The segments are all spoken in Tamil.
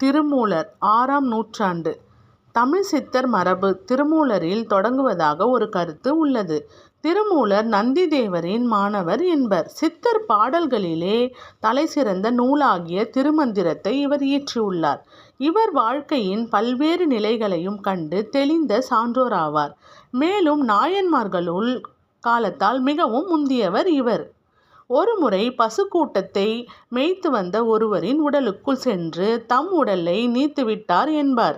திருமூலர் 6ஆம் நூற்றாண்டு. தமிழ் சித்தர் மரபு திருமூலரில் தொடங்குவதாக ஒரு கருத்து உள்ளது. திருமூலர் நந்திதேவரின் மாணவர் என்பர். சித்தர் பாடல்களிலே தலைசிறந்த நூலாகிய திருமந்திரத்தை இவர் இயற்றியுள்ளார். இவர் வாழ்க்கையின் பல்வேறு நிலைகளையும் கண்டு தெளிந்த சான்றோராவார். மேலும் நாயன்மார்களுள் காலத்தால் மிகவும் முந்தியவர் இவர். ஒருமுறை பசுக்கூட்டத்தை மேய்த்து வந்த ஒருவரின் உடலுக்குள் சென்று தம் உடலை நீத்துவிட்டார் என்பார்.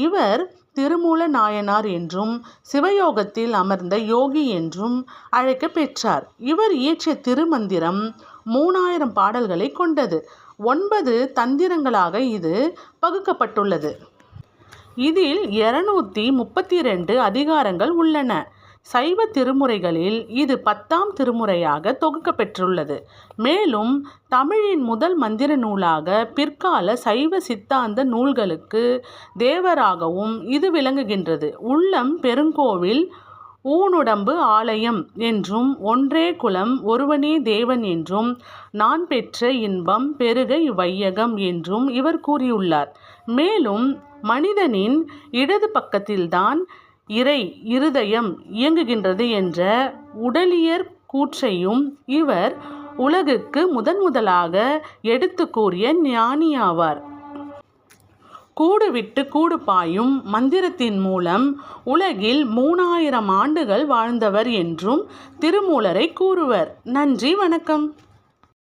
இவர் திருமூல நாயனார் என்றும் சிவயோகத்தில் அமர்ந்த யோகி என்றும் அழைக்க பெற்றார். இவர் இயற்றிய திருமந்திரம் 3000 பாடல்களை கொண்டது. 9 தந்திரங்களாக இது பகுக்கப்பட்டுள்ளது. இதில் 232 அதிகாரங்கள் உள்ளன. சைவ திருமுறைகளில் இது 10ஆம் திருமுறையாக தொகுக்கப்பெற்றுள்ளது. மேலும் தமிழின் முதல் மந்திர நூலாக பிற்கால சைவ சித்தாந்த நூல்களுக்கு தேவராகவும் இது விளங்குகின்றது. உள்ளம் பெருங்கோவில், ஊனுடம்பு ஆலயம் என்றும், ஒன்றே குலம், ஒருவனே தேவன் என்றும், நான் பெற்ற இன்பம் பெருக இவ்வையகம் என்றும் இவர் கூறியுள்ளார். மேலும் மனிதனின் இடது பக்கத்தில்தான் இறை இருதயம் இயங்குகின்றது என்ற உடலியற் கூற்றையும் இவர் உலகுக்கு முதலாக எடுத்து கூறிய ஞானியாவார். கூடு விட்டு கூடு பாயும் மந்திரத்தின் மூலம் உலகில் 3000 ஆண்டுகள் வாழ்ந்தவர் என்றும் திருமூலரை கூறுவர். நன்றி, வணக்கம்.